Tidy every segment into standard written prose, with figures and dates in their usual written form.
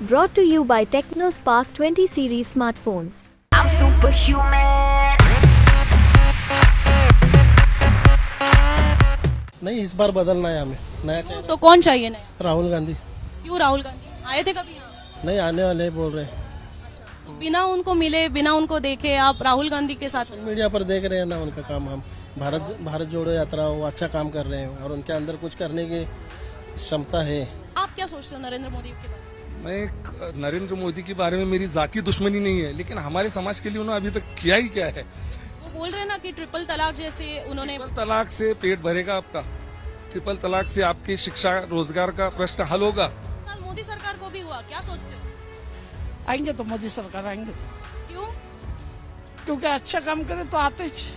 Brought to you by TechnoSpark 20 series smartphones. I'm superhuman. नहीं, इस बार बदलना है हमें, नया चाहिए। तो कौन चाहिए नया? राहुल गांधी। क्यों राहुल गांधी आए थे कभी यहाँ? नहीं, आने वाले बोल रहे हैं। तो बिना उनको मिले, बिना उनको देखे आप राहुल गांधी के साथ? मीडिया पर देख रहे हैं ना उनका काम। हम भारत जोड़ो यात्रा, वो अच्छा काम कर रहे हैं और उनके अंदर कुछ करने की क्षमता है। आप क्या सोचते हो नरेंद्र मोदी के बारे में? मैं नरेंद्र मोदी के बारे में मेरी जाती दुश्मनी नहीं है, लेकिन हमारे समाज के लिए उन्होंने अभी तक किया ही क्या है। वो बोल रहे हैं ना कि ट्रिपल तलाक जैसे उन्होंने। ट्रिपल तलाक से पेट भरेगा आपका? ट्रिपल तलाक से आपकी शिक्षा रोजगार का प्रश्न हल होगा? इस साल मोदी सरकार को भी हुआ, क्या सोचते हो? आएंगे तो मोदी सरकार आएंगे तो, क्यों? क्योंकि अच्छा काम करे तो आते ही।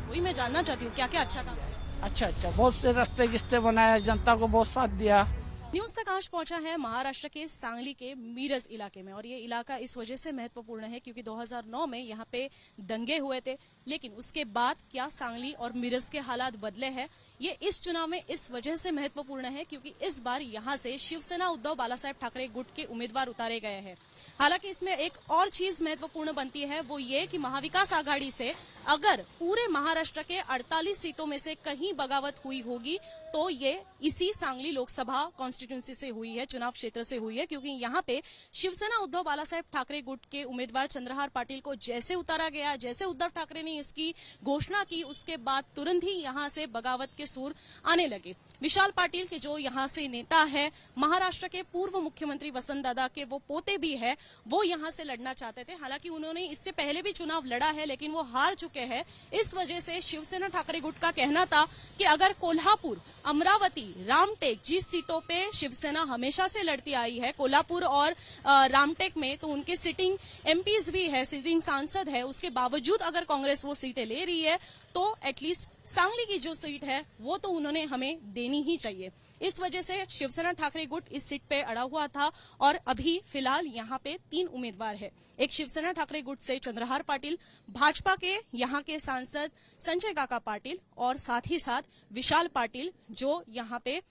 वही मैं जानना चाहती हूँ, क्या क्या अच्छा काम है? अच्छा बहुत से रास्ते गिस्ते बनाए, जनता को बहुत साथ दिया। न्यूज तक आज पहुंचा है महाराष्ट्र के सांगली के मिरज इलाके में, और ये इलाका इस वजह से महत्वपूर्ण है क्योंकि 2009 में यहाँ पे दंगे हुए थे, लेकिन उसके बाद क्या सांगली और मिरज के हालात बदले हैं, ये इस चुनाव में इस वजह से महत्वपूर्ण है क्योंकि इस बार यहाँ से शिवसेना उद्धव बालासाहेब ठाकरे गुट के उम्मीदवार उतारे गए हैं। हालांकि इसमें एक और चीज महत्वपूर्ण बनती है, वो ये कि महाविकास आघाड़ी से अगर पूरे महाराष्ट्र के 48 सीटों में से कहीं बगावत हुई होगी तो ये इसी सांगली लोकसभा कॉन्स्टिट्यूंसी से हुई है, चुनाव क्षेत्र से हुई है, क्योंकि यहाँ पे शिवसेना उद्धव बालासाहेब ठाकरे गुट के उम्मीदवार चंद्रहार पाटिल को जैसे उतारा गया, जैसे उद्धव ठाकरे ने इसकी घोषणा की, उसके बाद तुरंत ही यहाँ से बगावत के सुर आने लगे। विशाल पाटिल के जो यहाँ से नेता है, महाराष्ट्र के पूर्व मुख्यमंत्री वसंतदादा के वो पोते भी है, वो यहाँ से लड़ना चाहते थे। हालांकि उन्होंने इससे पहले भी चुनाव लड़ा है, लेकिन वो हार चुके हैं। इस वजह से शिवसेना ठाकरे गुट का कहना था कि अगर कोल्हापुर, अमरावती, रामटेक, जिस सीटों पे शिवसेना हमेशा से लड़ती आई है, कोल्हापुर और रामटेक में, तो उनके सिटिंग एमपीज भी है, सिटिंग सांसद है, उसके बावजूद अगर कांग्रेस वो सीटें ले रही है तो एटलीस्ट सांगली की जो सीट है वो तो उन्होंने हमें देनी ही चाहिए। इस वजह से शिवसेना ठाकरे गुट इस सीट पे अड़ा हुआ था और अभी फिलहाल यहाँ पे 3 उम्मीदवार है। एक शिवसेना ठाकरे गुट से चंद्रहार पाटिल, भाजपा के यहाँ के सांसद संजय काका पाटिल और साथ ही साथ विशाल पाटिल जो यहाँ पे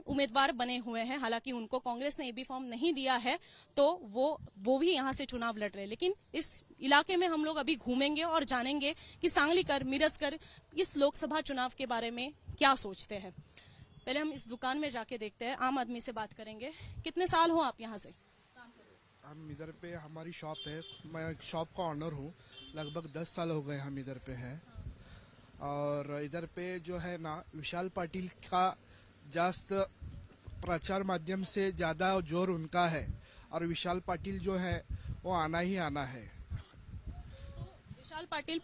उम्मीदवार बने हुए हैं। हालांकि उनको कांग्रेस ने एबी फॉर्म नहीं दिया है तो वो भी यहाँ से चुनाव लड़ रहे हैं। लेकिन इस इलाके में हम लोग अभी घूमेंगे और जानेंगे कि सांगलीकर, मिरजकर इस लोकसभा चुनाव के बारे में क्या सोचते हैं। पहले हम इस दुकान में जाके देखते हैं, आम आदमी से बात करेंगे। कितने साल हो आप यहाँ से? हम इधर पे हमारी शॉप है, मैं शॉप का ऑनर हूँ। लगभग 10 साल हो गए हम इधर पे हैं। और इधर पे जो है ना, विशाल पाटिल का जास्त प्रचार माध्यम से ज्यादा जोर उनका है और विशाल पाटिल जो है वो आना ही आना है। विशाल पाटिल,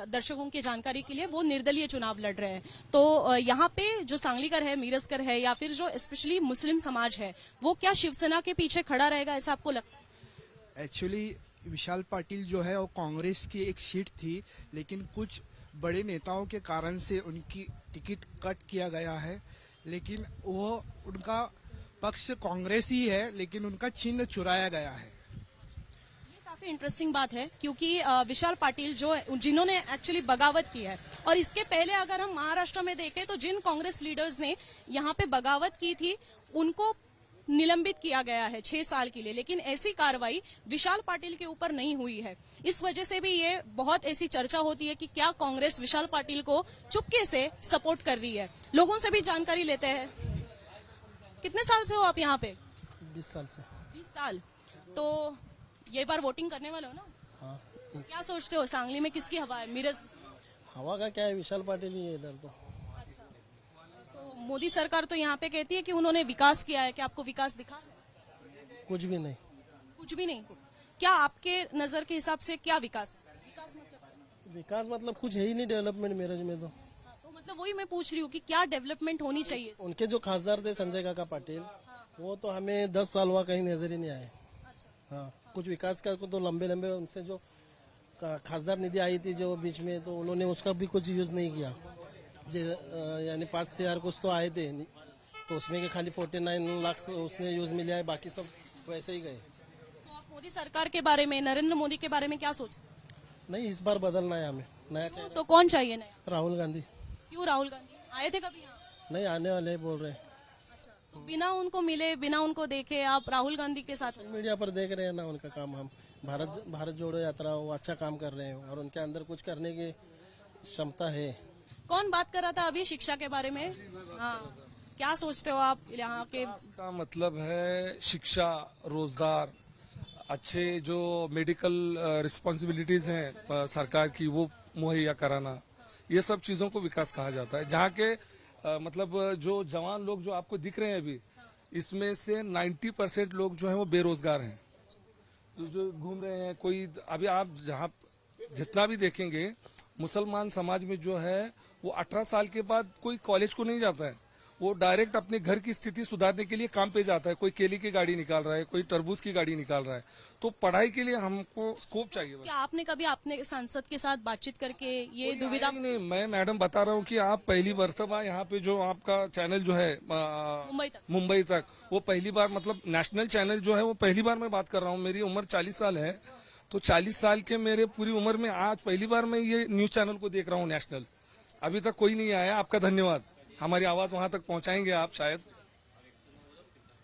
दर्शकों की जानकारी के लिए, वो निर्दलीय चुनाव लड़ रहे हैं। तो यहाँ पे जो सांगलीकर है, मिरजकर है, या फिर जो स्पेशली मुस्लिम समाज है, वो क्या शिवसेना के पीछे खड़ा रहेगा, ऐसा आपको लगता है? एक्चुअली विशाल पाटिल जो है वो कांग्रेस की एक सीट थी, लेकिन कुछ बड़े नेताओं के कारण से उनकी टिकट कट किया गया है। लेकिन वो उनका पक्ष कांग्रेस ही है, लेकिन उनका चिन्ह चुराया गया है। ये काफी इंटरेस्टिंग बात है क्योंकि विशाल पाटिल जिन्होंने एक्चुअली बगावत की है, और इसके पहले अगर हम महाराष्ट्र में देखें तो जिन कांग्रेस लीडर्स ने यहाँ पे बगावत की थी उनको निलंबित किया गया है 6 साल के लिए, लेकिन ऐसी कार्रवाई विशाल पाटिल के ऊपर नहीं हुई है। इस वजह से भी ये बहुत ऐसी चर्चा होती है कि क्या कांग्रेस विशाल पाटिल को चुपके से सपोर्ट कर रही है। लोगों से भी जानकारी लेते हैं। कितने साल से हो आप यहाँ पे? 20 साल से। 20 साल। तो ये बार वोटिंग करने वाले हो ना? हाँ। क्या सोचते हो, सांगली में किसकी हवा है? मिरज हवा का क्या है, विशाल पाटिल ही है इधर तो। तो मोदी सरकार तो यहाँ पे कहती है कि उन्होंने विकास किया है, कि आपको विकास दिखा? कुछ भी नहीं। कुछ भी नहीं। क्या आपके नजर के हिसाब से क्या विकास है? विकास मतलब कुछ है ही नहीं डेवलपमेंट मेरज में तो। तो मतलब वही मैं पूछ रही हूँ कि क्या डेवलपमेंट होनी चाहिए? उनके जो खासदार थे संजय काका पाटिल, वो तो हमें 10 साल हुआ कहीं नजर ही नहीं आए। हाँ, कुछ विकास का तो लंबे उनसे जो खासदार निधि आई थी जो बीच में, तो उन्होंने उसका भी कुछ यूज नहीं किया। यानी 5,000 कुछ तो आए थे, तो उसमें के खाली 49 लाख उसने यूज में लिया है, बाकी सब वैसे ही गए। तो आप मोदी सरकार के बारे में, नरेंद्र मोदी के बारे में क्या सोचते हैं? नहीं, इस बार बदलना है हमें, नया चाहिए। तो कौन चाहिए नया? राहुल गांधी। क्यों राहुल गांधी आए थे कभी यहाँ? नहीं, आने वाले बोल रहे हैं। बिना उनको मिले, बिना उनको देखे आप राहुल गांधी के साथ मीडिया पर देख रहे हैं ना उनका काम। हम भारत जोड़ो यात्रा वो अच्छा काम कर रहे हैं और उनके अंदर कुछ करने की क्षमता है। कौन बात कर रहा था अभी शिक्षा के बारे में? हाँ, क्या सोचते हो आप यहाँ के? का मतलब है शिक्षा, रोजगार, अच्छे जो मेडिकल रिस्पॉन्सिबिलिटीज हैं सरकार की वो मुहैया कराना, ये सब चीजों को विकास कहा जाता है। जहाँ के मतलब जो जवान लोग जो आपको दिख रहे हैं अभी, इसमें से 90% लोग जो हैं वो बेरोजगार हैं, जो घूम रहे हैं। कोई अभी आप जहाँ जितना भी देखेंगे मुसलमान समाज में जो है वो 18 साल के बाद कोई कॉलेज को नहीं जाता है, वो डायरेक्ट अपने घर की स्थिति सुधारने के लिए काम पे जाता है। कोई केले की गाड़ी निकाल रहा है, कोई तरबूज की गाड़ी निकाल रहा है। तो पढ़ाई के लिए हमको स्कोप चाहिए बस। क्या आपने कभी अपने सांसद के साथ बातचीत करके ये दुविधा? नहीं, मैं मैडम बता रहा हूँ कि आप पहली मर्तबा यहाँ पे जो आपका चैनल जो है मुंबई तक, वो पहली बार मतलब नेशनल चैनल जो है वो पहली बार मैं बात कर रहा हूँ। मेरी उम्र 40 साल है, तो 40 साल के मेरे पूरी उम्र में आज पहली बार मैं ये न्यूज चैनल को देख रहा हूँ नेशनल। अभी तक कोई नहीं आया। आपका धन्यवाद, हमारी आवाज वहां तक पहुंचाएंगे आप शायद।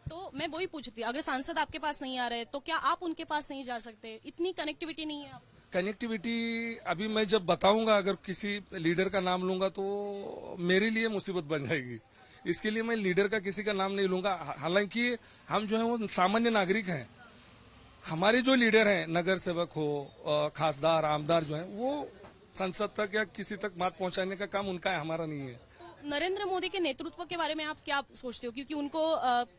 तो मैं वही पूछती, अगर सांसद आपके पास नहीं आ रहे तो क्या आप उनके पास नहीं जा सकते? इतनी कनेक्टिविटी नहीं है आप? कनेक्टिविटी अभी मैं जब बताऊंगा, अगर किसी लीडर का नाम लूंगा तो मेरे लिए मुसीबत बन जाएगी। इसके लिए मैं लीडर का किसी का नाम नहीं लूंगा। हालांकि हम जो है वो सामान्य नागरिक हैं। हमारे जो लीडर हैं, नगर सेवक हो, खासदार, आमदार जो है, वो संसद तक या किसी तक बात पहुंचाने का काम उनका है, हमारा नहीं है। नरेंद्र मोदी के नेतृत्व के बारे में आप क्या सोचते हो? क्योंकि उनको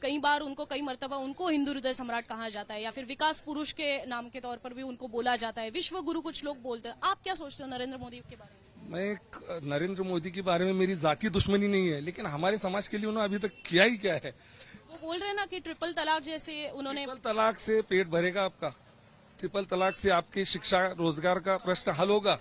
कई मर्तबा उनको हिंदू हृदय सम्राट कहा जाता है, या फिर विकास पुरुष के नाम के तौर पर भी उनको बोला जाता है, विश्व गुरु कुछ लोग बोलते हैं। आप क्या सोचते हो नरेंद्र मोदी के बारे में? मैं नरेंद्र मोदी के बारे में मेरी जाती दुश्मनी नहीं है, लेकिन हमारे समाज के लिए उन्होंने अभी तक किया ही क्या है? वो बोल रहे हैं ना कि ट्रिपल तलाक जैसे उन्होंने। ट्रिपल तलाक से पेट भरेगा आपका? ट्रिपल तलाक से आपकी शिक्षा, रोजगार का प्रश्न हल होगा?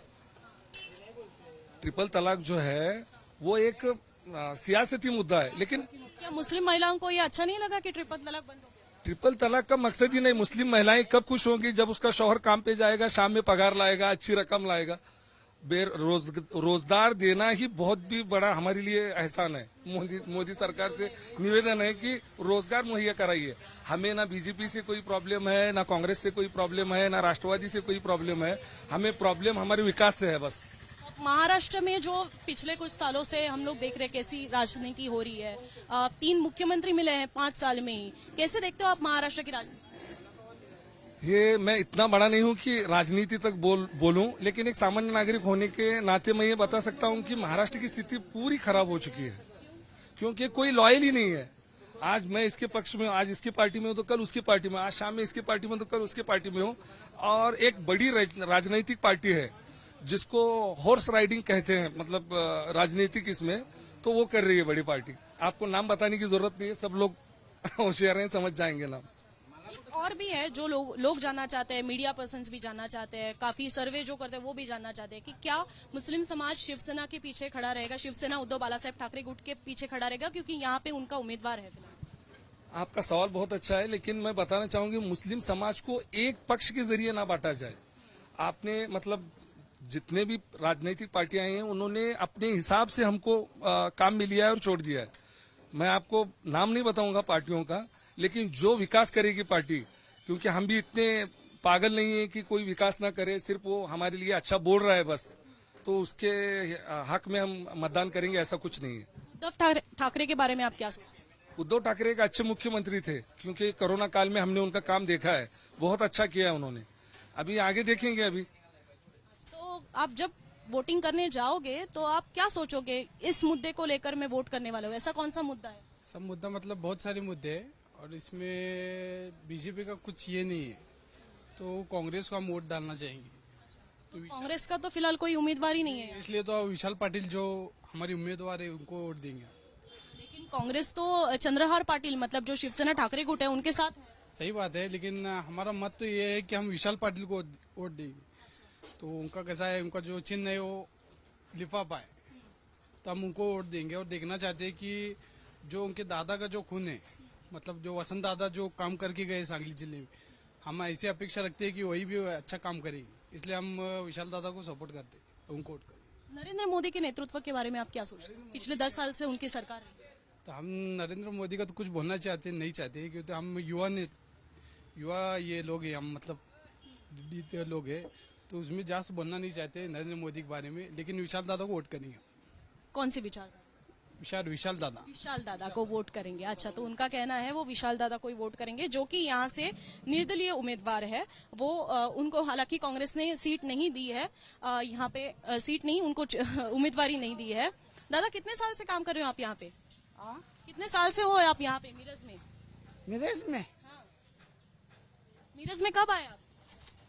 ट्रिपल तलाक जो है वो एक सियासती मुद्दा है, लेकिन क्या मुस्लिम महिलाओं को ये अच्छा नहीं लगा कि ट्रिपल तलाक बंद हो गया? ट्रिपल तलाक का मकसद ही नहीं। मुस्लिम महिलाएं कब खुश होंगी? जब उसका शौहर काम पे जाएगा, शाम में पगार लाएगा, अच्छी रकम लाएगा। रोजगार देना ही बहुत भी बड़ा हमारे लिए एहसान है। मोदी सरकार से निवेदन है कि रोजगार मुहैया कराइए। हमें ना बीजेपी से कोई प्रॉब्लम है, ना कांग्रेस से कोई प्रॉब्लम है, ना राष्ट्रवादी से कोई प्रॉब्लम है। हमें प्रॉब्लम हमारे विकास से है बस। महाराष्ट्र में जो पिछले कुछ सालों से हम लोग देख रहे हैं कैसी राजनीति हो रही है, 3 मुख्यमंत्री मिले हैं 5 साल में ही। कैसे देखते हो आप महाराष्ट्र की राजनीति? ये मैं इतना बड़ा नहीं हूं कि राजनीति तक बोलूं, लेकिन एक सामान्य नागरिक होने के नाते मैं ये बता सकता हूं कि महाराष्ट्र की स्थिति पूरी खराब हो चुकी है, क्योंकि कोई लॉयल ही नहीं है। आज मैं इसके पक्ष में हूं, आज इसकी पार्टी में हूं तो कल उसकी पार्टी में, आज शाम में इसकी पार्टी में तो कल उसकी पार्टी में हूं। और एक बड़ी राजनीतिक पार्टी है जिसको हॉर्स राइडिंग कहते हैं, मतलब राजनीतिक इसमें, तो वो कर रही है बड़ी पार्टी। आपको नाम बताने की जरूरत नहीं है, सब लोग होशियार हैं, समझ जाएंगे नाम। और भी है जो लोग जानना चाहते हैं, मीडिया पर्सन्स भी जानना चाहते हैं, काफी सर्वे जो करते हैं वो भी जानना चाहते हैं कि क्या मुस्लिम समाज शिवसेना के पीछे खड़ा रहेगा, शिवसेना उद्धव बालासाहेब ठाकरे गुट के पीछे खड़ा रहेगा, क्योंकि यहाँ पे उनका उम्मीदवार है। आपका सवाल बहुत अच्छा है, लेकिन मैं बताना चाहूंगी मुस्लिम समाज को एक पक्ष के जरिए ना बांटा जाए। आपने मतलब जितने भी राजनीतिक पार्टियां हैं उन्होंने अपने हिसाब से हमको काम में लिया है और छोड़ दिया है। मैं आपको नाम नहीं बताऊंगा पार्टियों का, लेकिन जो विकास करेगी पार्टी, क्योंकि हम भी इतने पागल नहीं है कि कोई विकास ना करे, सिर्फ वो हमारे लिए अच्छा बोल रहा है बस, तो उसके हक में हम मतदान करेंगे, ऐसा कुछ नहीं है। उद्धव ठाकरे के बारे में आप क्या सोचते हैं? उद्धव ठाकरे एक अच्छे मुख्यमंत्री थे, क्योंकि कोरोना काल में हमने उनका काम देखा है, बहुत अच्छा किया उन्होंने। अभी आगे देखेंगे। अभी आप जब वोटिंग करने जाओगे तो आप क्या सोचोगे इस मुद्दे को लेकर मैं वोट करने वाला हूँ? ऐसा कौन सा मुद्दा है? सब मुद्दा मतलब बहुत सारे मुद्दे हैं और इसमें बीजेपी का कुछ ये नहीं है, तो कांग्रेस को हम वोट डालना चाहेंगे। तो कांग्रेस का तो फिलहाल कोई उम्मीदवार ही नहीं है, इसलिए तो विशाल पाटिल जो हमारी उम्मीदवार है उनको वोट देंगे। लेकिन कांग्रेस तो चंद्रहार पाटिल मतलब जो शिवसेना ठाकरे गुट है उनके साथ है। सही बात है, लेकिन हमारा मत तो ये है कि हम विशाल पाटिल को वोट देंगे। तो उनका कैसा है, उनका जो चिन्ह है वो लिफाफा है, तो हम उनको वोट देंगे। और देखना चाहते हैं कि जो उनके दादा का जो खून है, मतलब जो वसंत दादा जो काम करके गए सांगली जिले में, हम ऐसी अपेक्षा रखते हैं कि वही भी अच्छा काम करेगी, इसलिए हम विशाल दादा को सपोर्ट करते हैं, उनको वोट करें। नरेंद्र मोदी के नेतृत्व के बारे में आप क्या सोचते हैं? पिछले 10 साल से उनकी सरकार है। तो हम नरेंद्र मोदी का तो कुछ बोलना चाहते नहीं चाहते, क्योंकि हम युवा ये लोग हैं, हम मतलब दिल्ली लोग हैं, तो उसमें ज्यादा बोलना नहीं चाहते नरेंद्र मोदी के बारे में। लेकिन विशाल दादा को वोट करेंगे। कौन सी विचार? विशाल दादा। विशाल दादा को वोट करेंगे। अच्छा, तो उनका कहना है वो विशाल दादा को ही वोट करेंगे, जो कि यहाँ से निर्दलीय उम्मीदवार है। वो उनको हालांकि कांग्रेस ने सीट नहीं दी है, यहाँ पे सीट नहीं, उनको उम्मीदवारी नहीं दी है। दादा, कितने साल से काम कर रहे हो आप यहाँ पे? कितने साल से हो आप यहाँ पे मिरज में? मिरज में हाँ। मिरज में कब आए आप?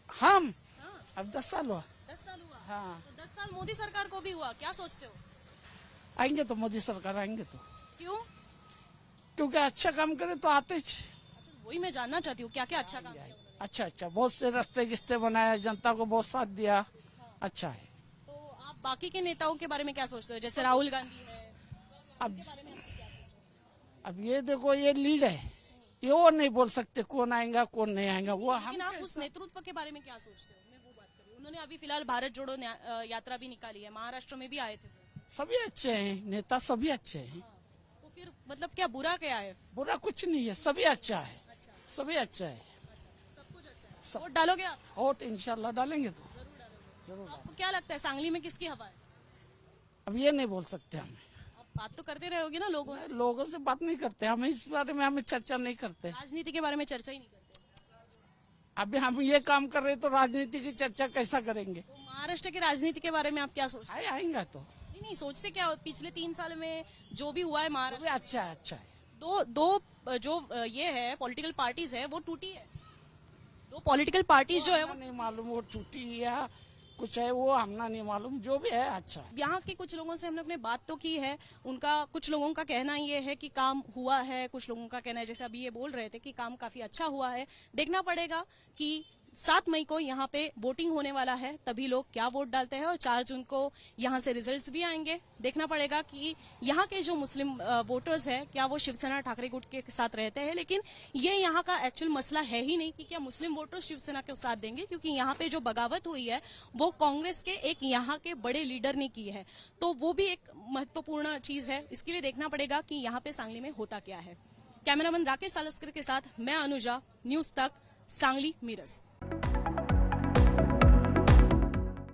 हम अब 10 साल हुआ। 10 साल हुआ। हाँ। तो 10 साल मोदी सरकार को भी हुआ, क्या सोचते हो? आएंगे तो मोदी सरकार आएंगे तो, क्यों? क्योंकि अच्छा काम करे तो आते ही। अच्छा, वही मैं जानना चाहती हूँ, क्या क्या अच्छा काम किया उन्होंने? अच्छा, बहुत से रास्ते गिस्ते बनाया, जनता को बहुत साथ दिया, अच्छा है। तो आप बाकी के नेताओं के बारे में क्या सोचते हो, जैसे राहुल गांधी है? अब उनके बारे में आप क्या सोचते हो? अब ये देखो, ये लीड है, ये वो नहीं बोल सकते कौन आएगा कौन नहीं आएगा, वो हम। लेकिन आप उस नेतृत्व के बारे में क्या सोचते हो? मैं वो बात कर रही हूँ। उन्होंने अभी फिलहाल भारत जोड़ो यात्रा भी निकाली है, महाराष्ट्र में भी आए थे वो। सभी अच्छे हैं, नेता सभी अच्छे हैं, तो फिर मतलब क्या बुरा क्या है? बुरा कुछ नहीं है, सभी अच्छा है, सभी अच्छा है। सब कुछ अच्छा है। वोट डालोगे आप? वोट इंशाल्लाह डालेंगे तो। तो आपको क्या लगता है सांगली में किसकी हवा है? अब ये नहीं बोल सकते हम, आप बात तो करते रहोगे ना लोगों से? लोगों से बात नहीं करते, हम इस बारे में हमें चर्चा नहीं करते। राजनीति के बारे में चर्चा ही नहीं करते। अभी हम ये काम कर रहे तो राजनीति की चर्चा कैसा करेंगे? तो महाराष्ट्र की राजनीति के बारे में आप क्या सोचते हैं? आएंगा तो। नहीं, सोचते क्या हो? पिछले 3 साल में जो भी हुआ है महाराष्ट्र, अच्छा है, अच्छा है। दो जो ये है पॉलिटिकल पार्टीज है वो टूटी है। दो पॉलिटिकल पार्टीज जो है वो नहीं मालूम वो टूटी या कुछ है, वो हमना नहीं मालूम, जो भी है अच्छा है। यहाँ के कुछ लोगों से हमने अपने बात तो की है। उनका कुछ लोगों का कहना ये है कि काम हुआ है, कुछ लोगों का कहना है, जैसे अभी ये बोल रहे थे कि काम काफी अच्छा हुआ है। देखना पड़ेगा कि 7 मई को यहाँ पे वोटिंग होने वाला है, तभी लोग क्या वोट डालते हैं, और 4 जून को यहाँ से रिजल्ट्स भी आएंगे। देखना पड़ेगा कि यहाँ के जो मुस्लिम वोटर्स हैं क्या वो शिवसेना ठाकरे गुट के साथ रहते हैं। लेकिन ये यहाँ का एक्चुअल मसला है ही नहीं कि क्या मुस्लिम वोटर्स शिवसेना के साथ देंगे, क्योंकि यहाँ पे जो बगावत हुई है वो कांग्रेस के एक यहाँ के बड़े लीडर ने की है, तो वो भी एक महत्वपूर्ण चीज है। इसके लिए देखना पड़ेगा कि यहाँ पे सांगली में होता क्या है। कैमरामैन राकेश सालस्कर के साथ मैं अनुजा, न्यूज तक, सांगली, मिरज।